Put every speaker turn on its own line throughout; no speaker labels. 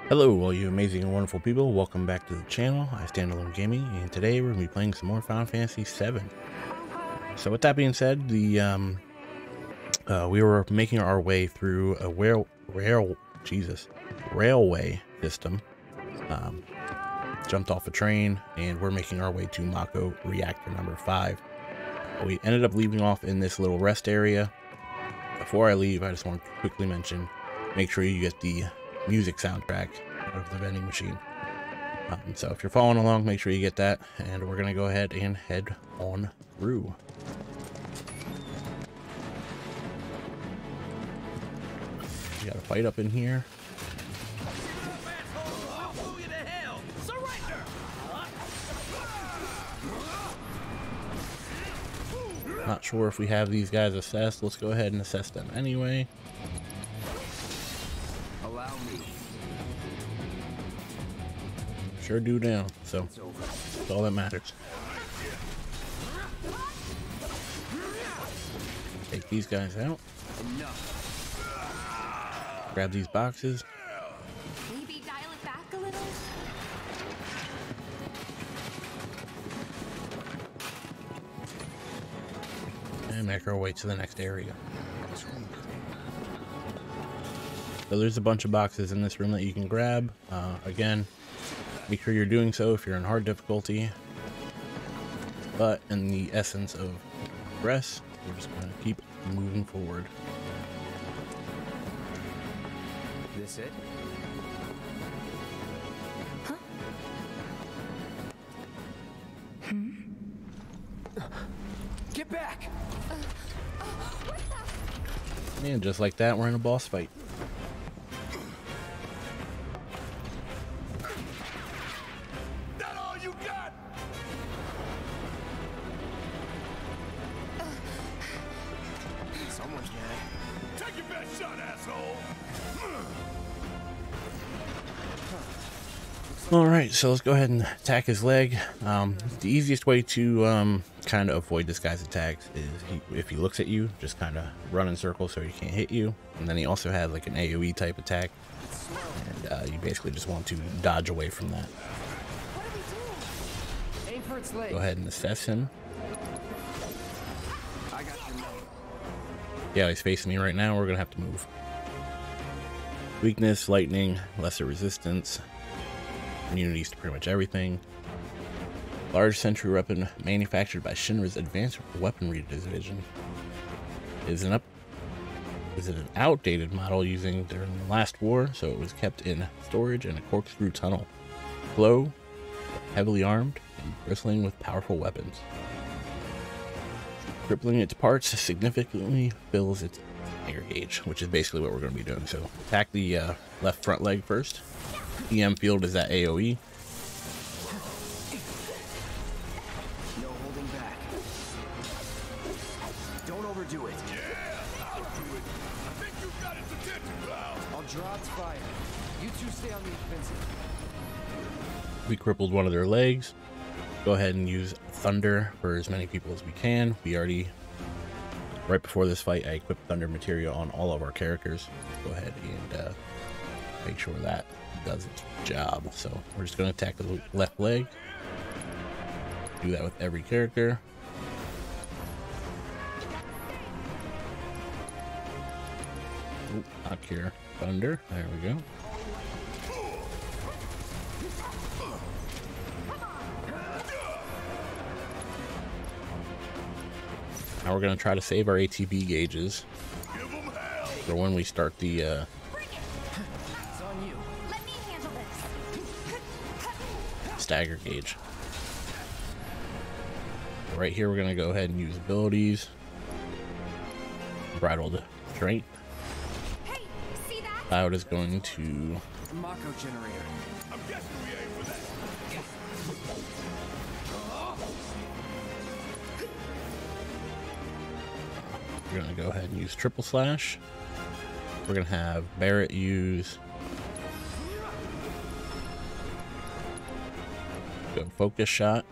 Hello, all you amazing and wonderful people. Welcome back to the channel, IStandAlone Gaming, and today we're going to be playing some more Final Fantasy VII. So with that being said, we were making our way through a railway system. Jumped off a train, and we're making our way to Mako Reactor number 5. We ended up leaving off in this little rest area. Before I leave, I just want to quickly mention, make sure you get the music soundtrack out of the vending machine. So if you're following along, make sure you get that, and we're gonna go ahead and head on through. We got a fight up in here. Not sure if we have these guys assessed. Let's go ahead and assess them anyway. Sure do now, so that's all that matters. Take these guys out. Grab these boxes.
Maybe dial it back a little.
And make our way to the next area. So there's a bunch of boxes in this room that you can grab. Again, make sure you're doing so if you're in hard difficulty. But in the essence of progress, we're just going to keep moving forward.
This it?
Huh?
Get back!
And just like that, we're in a boss fight.
That all you got?
Someone's mad.
Take your best shot, asshole.
Alright, so let's go ahead and attack his leg. The easiest way to kind of avoid this guy's attacks is if he looks at you, just kind of run in circles so he can't hit you. And then he also has like an AoE type attack, and you basically just want to dodge away from that.
What are we doing?
Aim for its leg.
Go ahead and assess him.
I got your note.
Yeah, he's facing me right now. We're gonna have to move. Weakness, lightning, lesser resistance, immunities to pretty much everything. Large sentry weapon manufactured by Shinra's Advanced Weaponry Division. Is an outdated model using during the last war, so it was kept in storage in a corkscrew tunnel. Slow, heavily armed, and bristling with powerful weapons. Crippling its parts significantly fills its air gauge, which is basically what we're going to be doing. So attack the left front leg first. EM field is at AoE.
No holding back. Don't overdo it.
Yeah, I'll do it. I think you got its attention, pal.
I'll draw its fire. You two stay on the offensive.
We crippled one of their legs. Go ahead and use Thunder for as many people as we can. We already, right before this fight, I equipped Thunder material on all of our characters. Go ahead and make sure that does its job. So we're just going to attack the left leg. Do that with every character. Oop, not here. Thunder. There we go. Now we're going to try to save our ATB gauges
Give 'em hell.
for when we start the
It's on you.
Let me handle this.
stagger gauge. Right here, we're going to go ahead and use abilities. Bridled Strength.
Hey, see that?
Cloud is going to...
Mako generator.
I'm guessing we aim for that.
We're going to go ahead and use Triple Slash. We're going to have Barrett use... Go Focus Shot.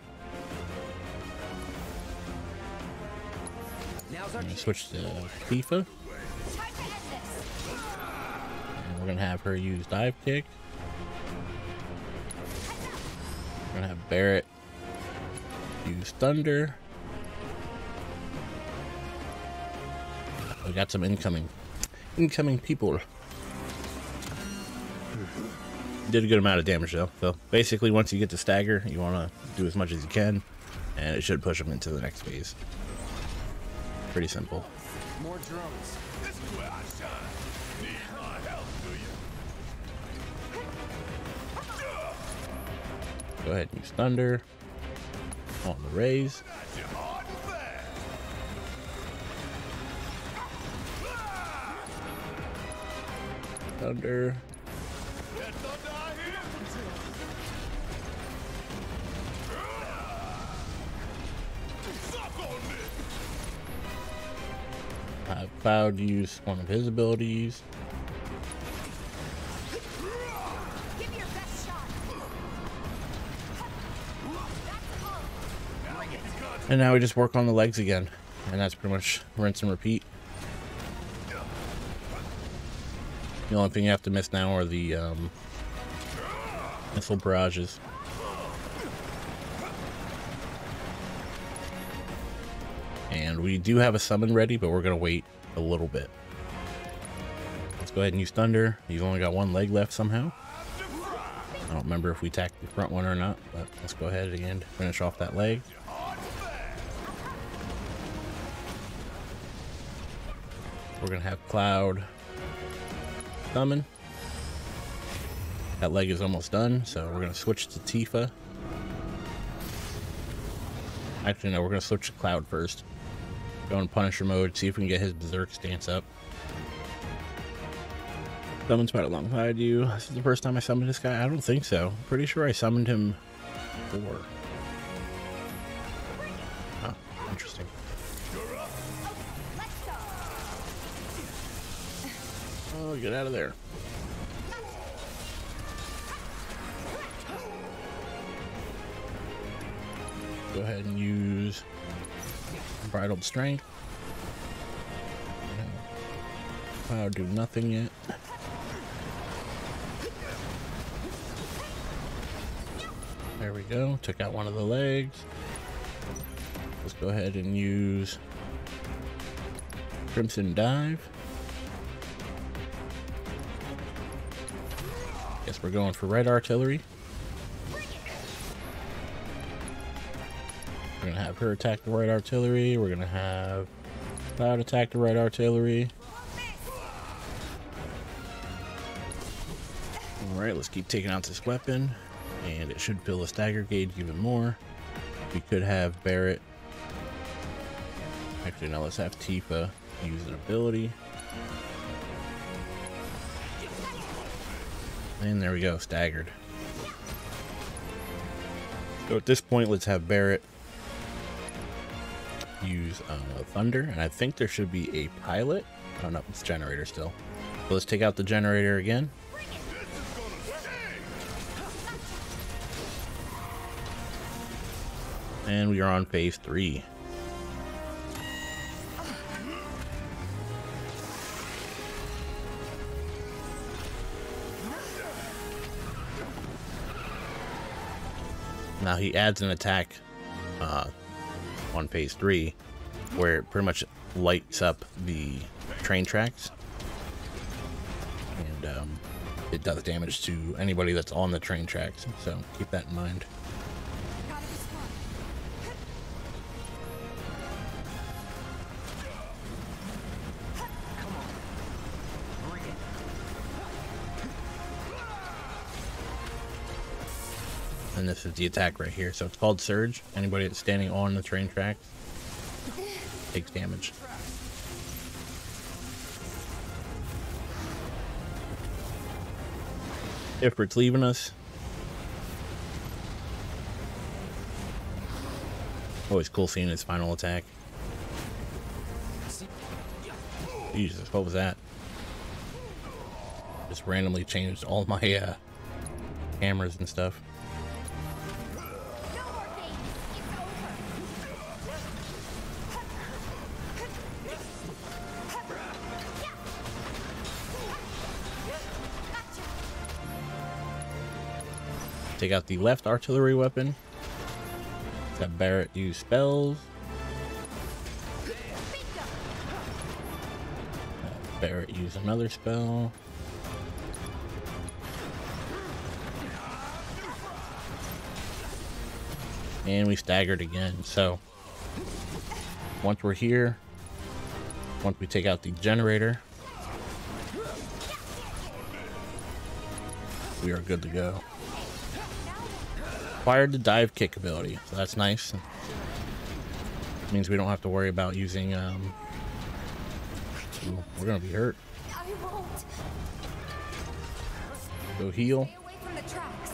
Now's
I'm
our
going to switch to Tifa.
Time to end this.
And we're going to have her use Dive Kick. We're gonna have Barrett use Thunder. We got some incoming people. Did a good amount of damage though. So basically, once you get to stagger, you want to do as much as you can, and it should push them into the next phase. Pretty simple.
More drones.
This is where I shine. Need my help, do you?
Go ahead and use Thunder on the raise.
Got you hard and fast.
Thunder.
That thunder I hear? Suck on this.
Have Cloud use one of his abilities.
Give me your best shot. That's all.
And now we just work on the legs again. And that's pretty much rinse and repeat. The only thing you have to miss now are the missile barrages. And we do have a summon ready, but we're going to wait a little bit. Let's go ahead and use Thunder. He's only got one leg left somehow. I don't remember if we attacked the front one or not, but let's go ahead and finish off that leg. We're going to have Cloud summon. That leg is almost done, so we're going to switch to Tifa. Actually, no, we're going to switch to Cloud first. Go in Punisher mode, see if we can get his Berserk stance up. Summon's right alongside you. This is the first time I summoned this guy? I don't think so. Pretty sure I summoned him before. Huh, interesting.
Let's go.
Oh, get out of there. Go ahead and use Bridled Strength. I'll do nothing yet. There we go. Took out one of the legs. Let's go ahead and use Crimson Dive. Guess we're going for Red Artillery. We're gonna have her attack the Red Artillery. We're gonna have Cloud attack the Red Artillery. Alright, let's keep taking out this weapon. And it should fill the stagger gauge even more. We could have Barrett. Actually, no, let's have Tifa use an ability. And there we go, staggered. So at this point, let's have Barrett use Thunder, and I think there should be a pilot. Oh no, it's generator still. So let's take out the generator again. And we are on phase 3. Now he adds an attack on phase 3 where it pretty much lights up the train tracks, and it does damage to anybody that's on the train tracks, so keep that in mind.
Gotta be smart.
And this is the attack right here, so it's called Surge. Anybody that's standing on the train tracks takes damage. Ifrit's leaving us. Always cool seeing his final attack. Jesus, what was that? Just randomly changed all my cameras and stuff.
No more games. It's over.
Take out the left artillery weapon. Have Barrett use spells. Barrett use another spell. And we staggered again. So once we're here, once we take out the generator, we are good to go. Acquired the dive kick ability, so that's nice. Means we don't have to worry about using ooh, we're gonna be hurt.
I won't.
Go heal.
Stay away from the tracks.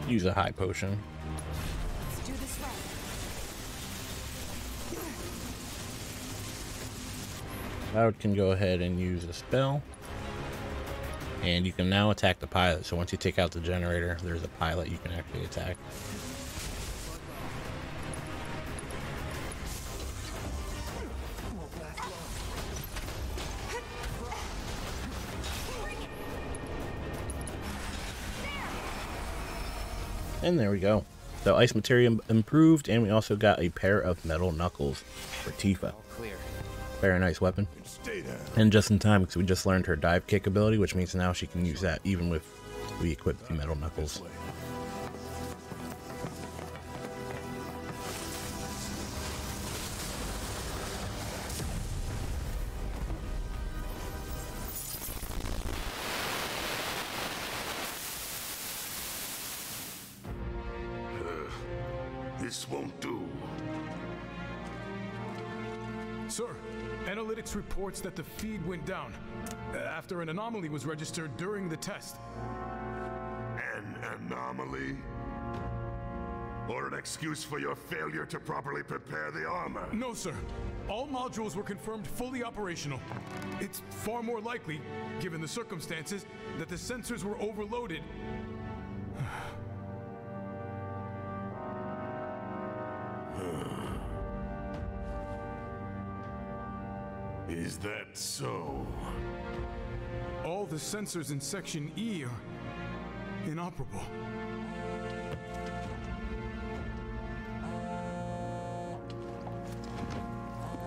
Use a high potion.
Let's do this right.
Cloud can go ahead and use a spell. And you can now attack the pilot. So once you take out the generator, there's a pilot you can actually attack. And there we go. So ice material improved, and we also got a pair of metal knuckles for Tifa.
All clear.
Very nice weapon.
Stay down.
And just in time, because we just learned her dive kick ability, which means now she can use that even with we equip the metal knuckles.
This won't do.
Sir, analytics reports that the feed went down after an anomaly was registered during the test.
An anomaly? Or an excuse for your failure to properly prepare the armor?
No, sir. All modules were confirmed fully operational. It's far more likely, given the circumstances, that the sensors were overloaded.
Is that so?
All the sensors in Section E are inoperable.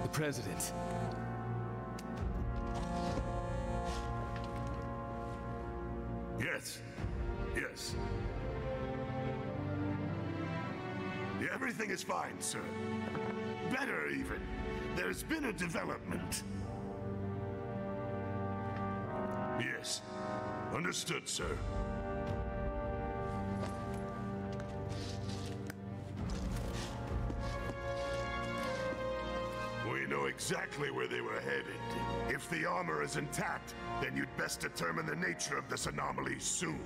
The President.
Yes. Yes. Everything is fine, sir. Better, even. There's been a development. Yes. Understood, sir. We know exactly where they were headed. If the armor is intact, then you'd best determine the nature of this anomaly soon.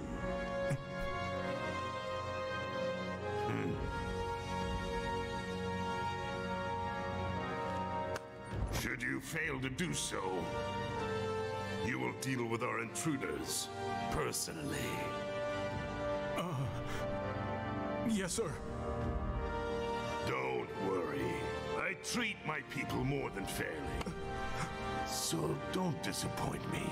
Should you fail to do so, you will deal with our intruders personally.
Yes, sir.
Don't worry. I treat my people more than fairly. So don't disappoint me.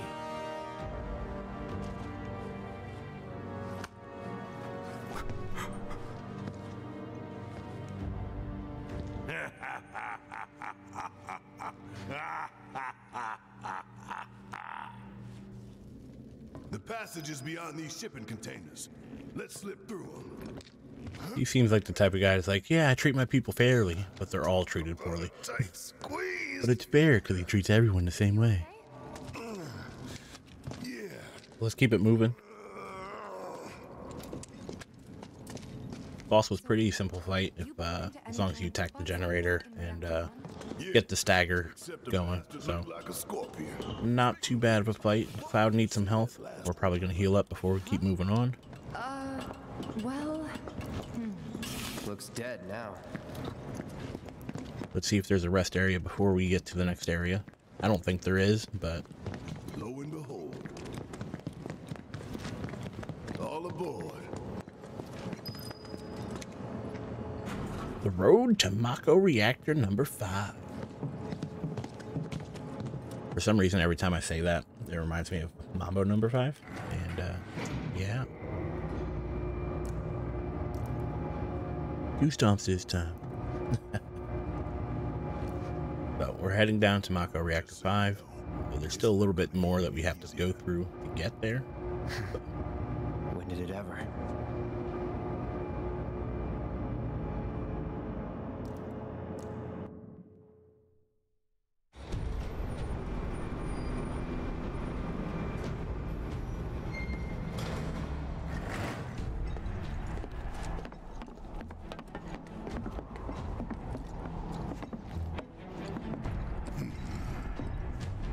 The passage is beyond these shipping containers. Let's slip through them.
He seems like the type of guy that's like, yeah, I treat my people fairly, but they're all treated poorly.
Tight squeeze.
But it's fair because he treats everyone the same way.
Yeah.
Let's keep it moving. Boss was pretty simple fight if as long as you attack the generator and get the stagger going. So
Like a scorpion.
not too bad of a fight. Cloud needs some health. We're probably gonna heal up before we keep moving on.
Well,
Looks dead now.
Let's see if there's a rest area before we get to the next area. I don't think there is, but
Lo and behold. All aboard.
the road to Mako reactor number 5. For some reason, every time I say that, it reminds me of Mambo number 5. And yeah. 2 stomps this time. So we're heading down to Mako Reactor 5. So there's still a little bit more that we have to go through to get there.
When did it ever?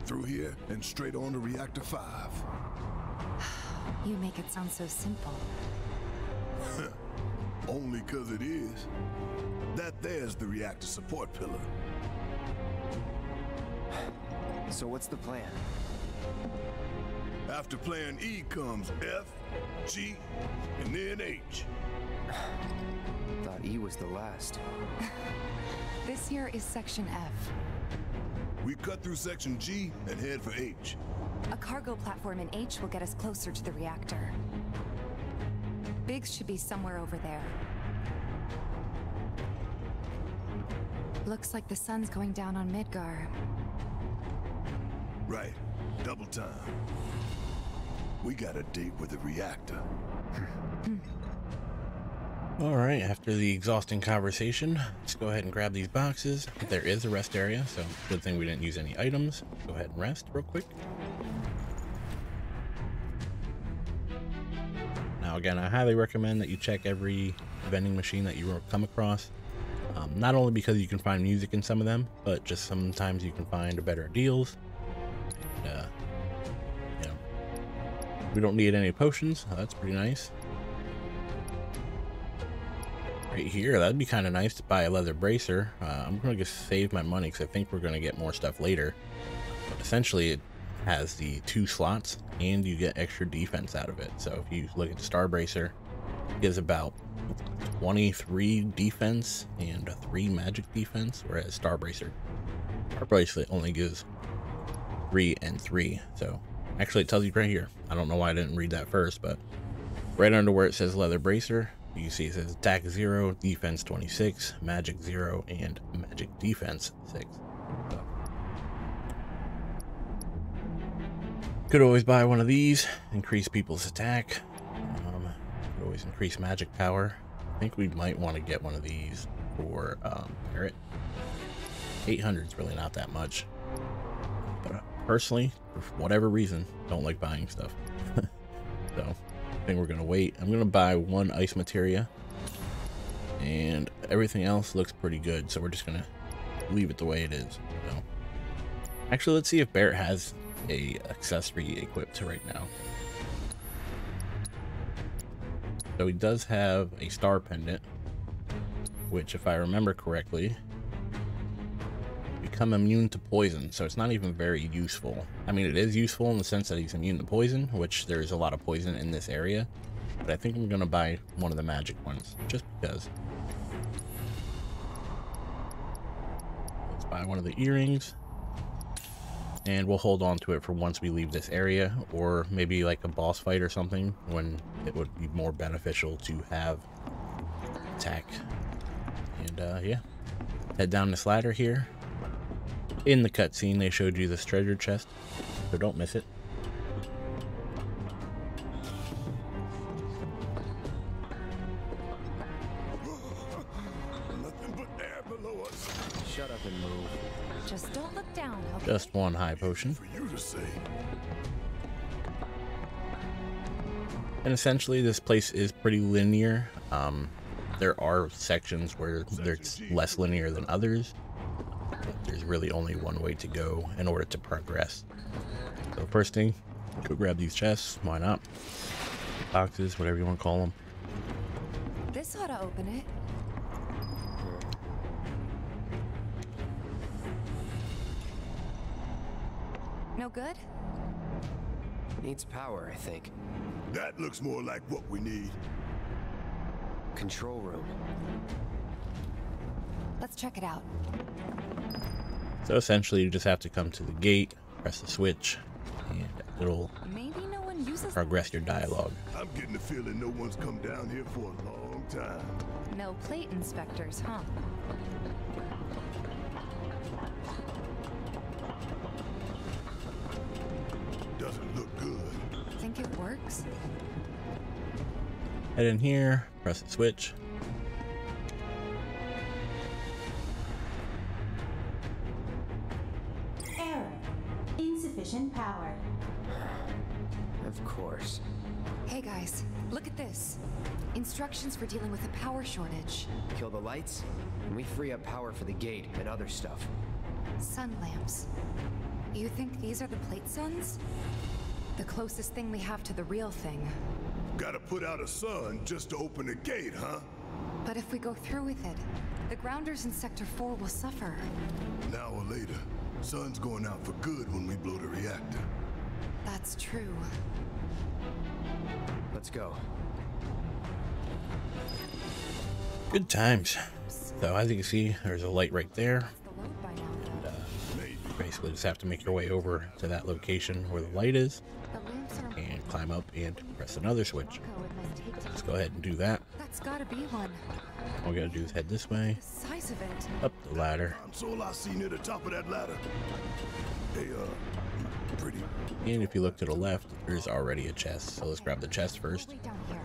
Through here and straight on to Reactor 5.
You make it sound so simple.
Only 'cause it is. That there's the reactor support pillar.
So what's the plan?
After plan E comes F, G, and then H.
Thought E was the last.
This here is Section F.
We cut through section G and head for H.
A cargo platform in H will get us closer to the reactor. Biggs should be somewhere over there. Looks like the sun's going down on Midgar.
Right. Double time. We got a date with the reactor.
Alright, after the exhausting conversation, let's go ahead and grab these boxes. There is a rest area, so good thing we didn't use any items. Go ahead and rest real quick. Now again, I highly recommend that you check every vending machine that you come across. Not only because you can find music in some of them, but just sometimes you can find better deals. And, you know, we don't need any potions, so that's pretty nice. Right here, that'd be kind of nice to buy a leather bracer. I'm going to just save my money because I think we're going to get more stuff later. But essentially, it has the 2 slots and you get extra defense out of it. So if you look at the star bracer, it gives about 23 defense and 3 magic defense, whereas star bracelet only gives 3 and 3. So actually, it tells you right here. I don't know why I didn't read that first, but right under where it says leather bracer, you can see it says attack 0, defense 26, magic 0, and magic defense 6. So, could always buy one of these, increase people's attack. Could always increase magic power. I think we might want to get one of these for Parrot. 800 is really not that much. But personally, for whatever reason, don't like buying stuff. So I think we're gonna wait. I'm gonna buy 1 ice materia, and everything else looks pretty good, so we're just gonna leave it the way it is. So actually, let's see if Barrett has a accessory equipped right now. So he does have a star pendant, which, if I remember correctly, become immune to poison, so it's not even very useful. I mean, it is useful in the sense that he's immune to poison, which there's a lot of poison in this area, but I think I'm gonna buy one of the magic ones just because. Let's buy one of the earrings, and we'll hold on to it for once we leave this area, or maybe like a boss fight or something, when it would be more beneficial to have attack. And yeah, head down this ladder here. In the cutscene, they showed you this treasure chest, so don't miss it.
Nothing but air below us.
Shut up and move.
Just don't look down, okay?
Just 1 high potion.
For you to say.
And essentially, this place is pretty linear. There are sections where it's less linear than others. But there's really only one way to go in order to progress. So first thing, go grab these chests. Why not? Boxes, whatever you want to call them.
This ought to open it. No good?
Needs power, I think.
That looks more like what we need.
Control room.
Let's check it out.
So essentially, you just have to come to the gate, press the switch, and it'll
Maybe no one uses
progress your dialogue.
I'm getting the feeling no one's come down here for a long time.
no plate inspectors, huh?
Doesn't look good.
Think it works?
Head in here, press the switch.
Error. Insufficient power.
Of course.
Hey guys, look at this. Instructions for dealing with a power shortage.
Kill the lights, and we free up power for the gate and other stuff.
Sun lamps. You think these are the plate suns? The closest thing we have to the real thing.
Gotta put out a sun just to open the gate, huh?
But if we go through with it, the grounders in Sector 4 will suffer.
An hour later, sun's going out for good when we blow the reactor.
That's true.
Let's go.
Good times. So as you can see, there's a light right there.
The load by now, though.
Maybe.
Basically just have to make your way over to that location where the light is
The lamps are...
and climb up and press another switch.
Marco, it must take
Let's go ahead and do that.
That's gotta be one.
All we gotta do is head this way,
The size of it.
up the ladder,
That's all I see near the top of that ladder. Hey, pretty.
and if you look to the left, there's already a chest. So let's grab the chest first.
Way down here.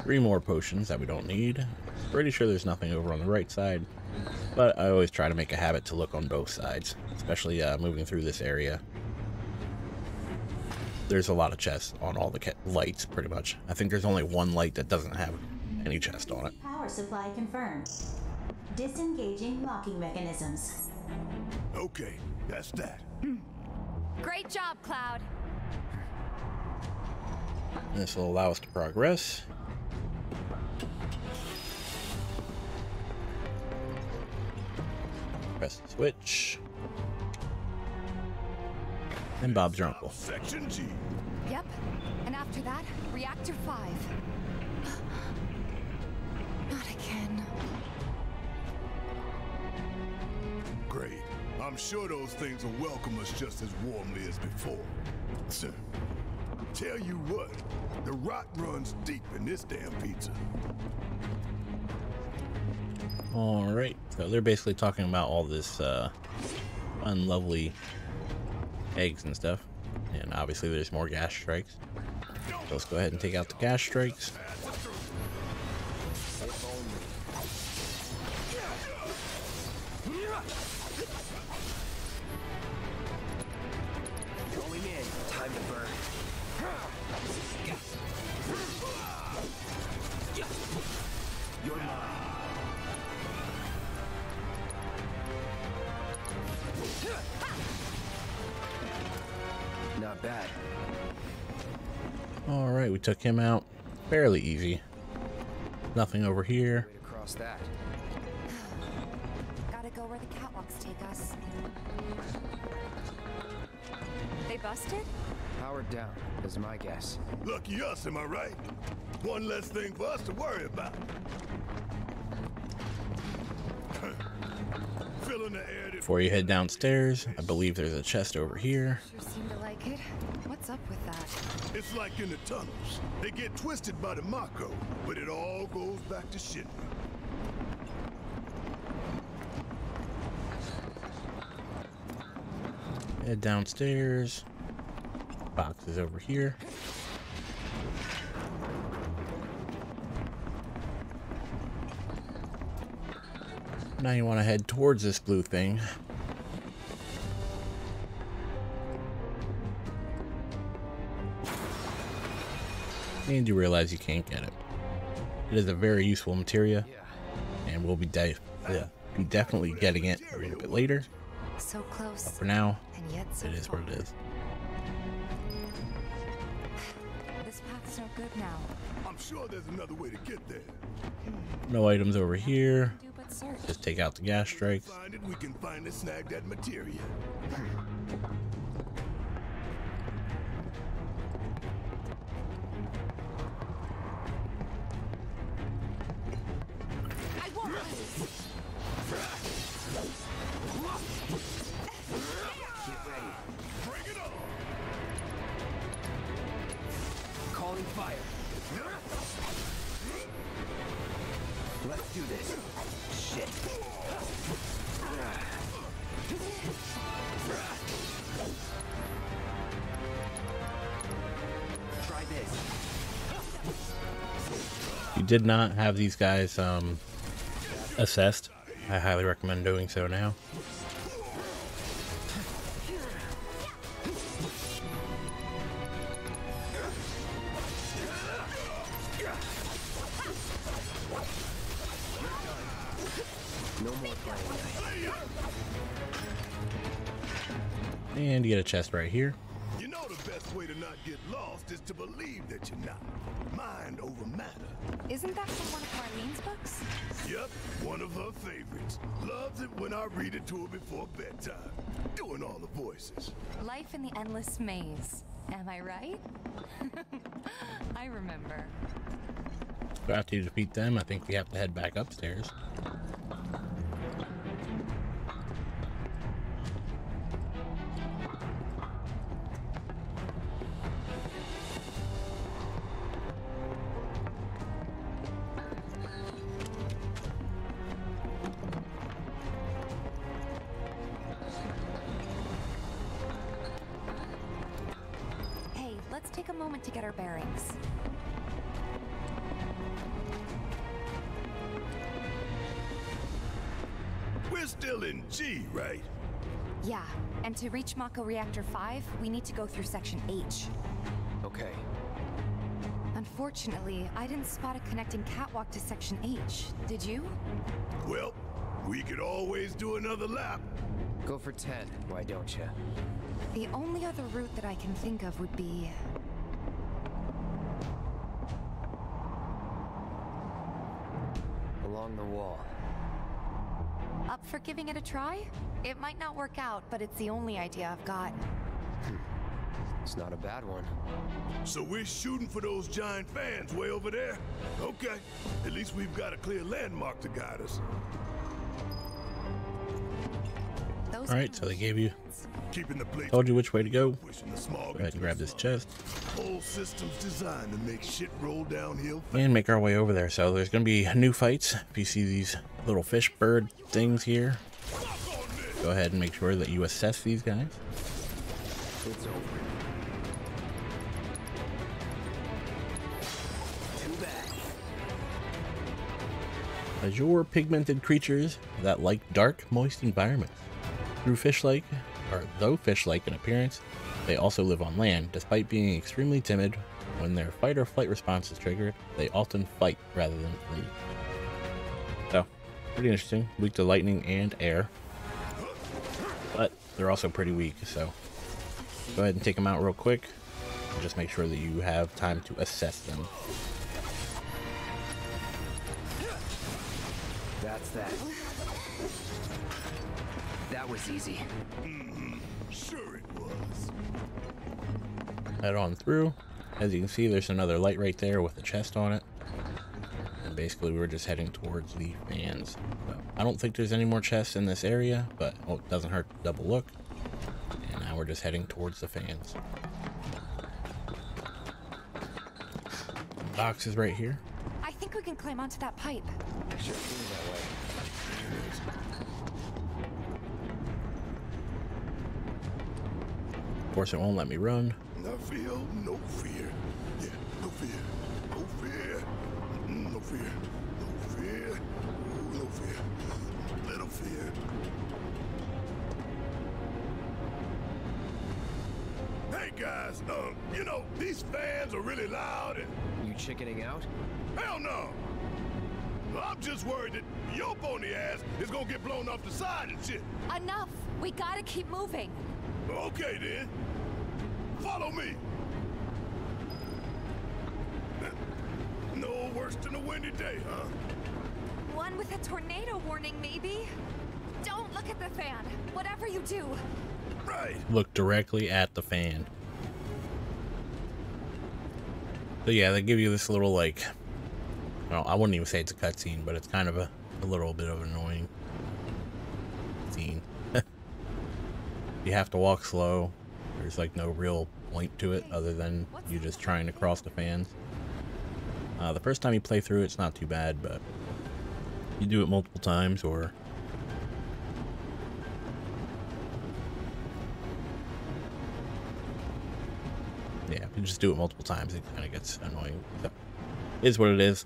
3 more potions that we don't need. Pretty sure there's nothing over on the right side, but I always try to make a habit to look on both sides, especially moving through this area. There's a lot of chests on all the lights, pretty much. I think there's only one light that doesn't have any chest on it.
Power supply confirmed. Disengaging locking mechanisms.
Okay, that's that.
Great job, Cloud.
This will allow us to progress. Press the switch. And Bob's your uncle.
Section G.
Yep. And after that, Reactor 5. Not again.
Great. I'm sure those things will welcome us just as warmly as before. Sir, tell you what, the rot runs deep in this damn pizza.
Alright, so they're basically talking about all this unlovely eggs and stuff. And obviously there's more gas strikes. So let's go ahead and take out the gas strikes.
Going in. Time to burn. You're mine. Not bad.
Alright, we took him out. Fairly easy. Nothing over here.
Way to cross that.
Gotta go where the catwalks take us. They busted?
Powered down, is my guess.
Lucky us, am I right? One less thing for us to worry about. Filling the air.
Before you head downstairs, I believe there's a chest over here.
Sure seem to like it. What's up with that?
It's like in the tunnels. They get twisted by the Mako, but it all goes back to shit.
Head downstairs. Box is over here. Now you want to head towards this blue thing. And you realize you can't get it. It is a very useful materia, and we'll be definitely getting it a little bit later.
So close.
But for now,
And yet so
it is what
far.
it is.
This path's no good now.
I'm sure there's another way to get there.
No items over here.
Do but search.
Just take out the gas strikes.
Find it, we can finally snag that materia.
I won't.
Get ready. fire. Let's do this. Shit. Try this.
You did not have these guys assessed. I highly recommend doing so now.
No more playing.
And you get a chest right here.
You know the best way to not get lost is to believe that you're not. Mind over matter.
Isn't that from one of Marlene's books?
Yep, one of her favorites. Loves it when I read it to her before bedtime. Doing all the voices.
Life in the Endless Maze. Am I right? I remember.
So after you defeat them, I think we have to head back upstairs.
Let's take a moment to get our bearings.
We're still in G, right?
Yeah, and to reach Mako Reactor 5, we need to go through Section H.
Okay.
Unfortunately, I didn't spot a connecting catwalk to Section H. Did you?
Well, we could always do another lap.
Go for 10, why don't you?
The only other route that I can think of would be...
along the wall.
Up for giving it a try? It might not work out, but it's the only idea I've got.
It's not a bad one.
So we're shooting for those giant fans way over there? Okay. At least we've got a clear landmark to guide us.
Those
Alright, so they gave you,
Keeping the place.
told you which way to go.
Pushing the smog
Go ahead and grab this chest
Whole system's designed to make shit roll downhill.
and make our way over there. So there's going to be new fights. If you see these little fish bird things here, go ahead and make sure that you assess these guys.
It's over. Too bad.
Azure pigmented creatures that like dark, moist environments. Though fish-like in appearance, they also live on land. Despite being extremely timid, when their fight or flight response is triggered, they often fight rather than flee. So, pretty interesting. Weak to lightning and air. But they're also pretty weak, so go ahead and take them out real quick. And just make sure that you have time to assess them.
That's that. That was easy.
Sure it was.
Head on through. As you can see, there's another light right there with a chest on it. And basically we're just heading towards the fans. So, I don't think there's any more chests in this area, but it doesn't hurt to double look. And now we're just heading towards the fans. Box is right here.
I think we can climb onto that pipe.
Sure seems that way.
Of course, it won't let me run.
I feel no fear. Yeah, no fear. No fear. No fear. No fear. No fear. Little fear. Hey guys, you know, these fans are really loud and
You chickening out?
hell no. I'm just worried that your pony ass is gonna get blown off the side and shit.
Enough! We gotta keep moving.
Okay then. Follow me. No worse than a windy day, huh?
One with a tornado warning, maybe? Don't look at the fan. Whatever you do.
Right.
Look directly at the fan. So yeah, they give you this little, like, well, I wouldn't even say it's a cutscene, but it's kind of a little bit of an annoying scene. You have to walk slow. There's like no real point to it other than you just trying to cross the fans. The first time you play through it's not too bad, but you do it multiple times, or yeah, if you just do it multiple times, it kind of gets annoying. So, it is what it is.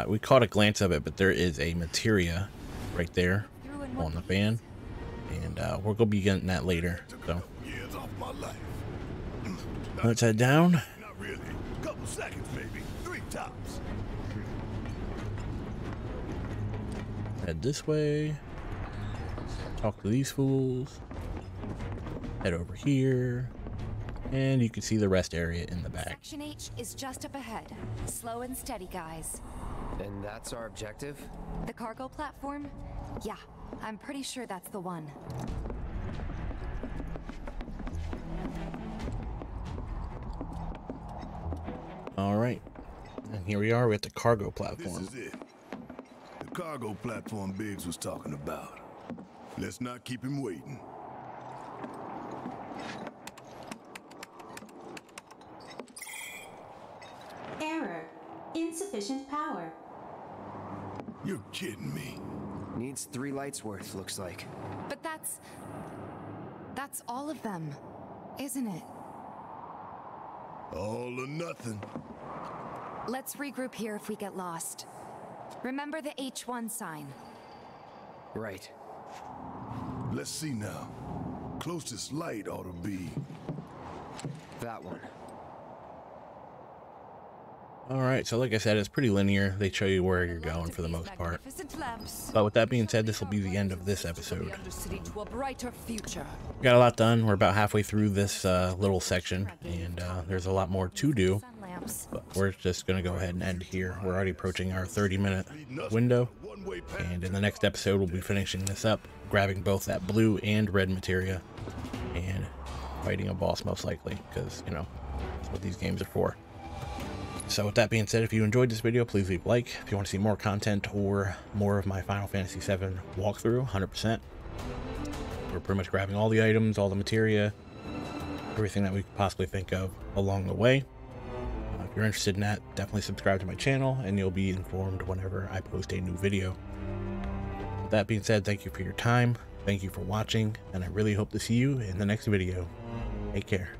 We caught a glance of it, but there is a materia right there on the fan, and we're gonna be getting that later. So let's head down.
Not really. Couple seconds, maybe. 3 tops.
Head this way. Talk to these fools. Head over here. And you can see the rest area in the back.
Section H is just up ahead. Slow and steady, guys.
And that's our objective?
The cargo platform? Yeah, I'm pretty sure that's the one.
All right. And here we are. We're at the cargo platform.
This is it. The cargo platform Biggs was talking about. Let's not keep him waiting.
Error. Insufficient power.
You're kidding me.
Needs 3 lights worth, looks like.
But that's all of them, isn't it?
All or nothing.
Let's regroup here if we get lost. Remember the H1 sign.
Right.
Let's see now. Closest light ought to be...
that one.
All right, so like I said, it's pretty linear. They show you where you're going for the most part. But with that being said, this will be the end of this episode. Got a lot done. We're about halfway through this little section, and there's a lot more to do. But we're just going to go ahead and end here. We're already approaching our 30-minute window, and in the next episode, we'll be finishing this up, grabbing both that blue and red materia, and fighting a boss most likely, because, you know, that's what these games are for. So with that being said, if you enjoyed this video, please leave a like. If you want to see more content or more of my Final Fantasy VII walkthrough, 100%. We're pretty much grabbing all the items, all the materia, everything that we could possibly think of along the way. If you're interested in that, definitely subscribe to my channel and you'll be informed whenever I post a new video. With that being said, thank you for your time, thank you for watching, and I really hope to see you in the next video. Take care.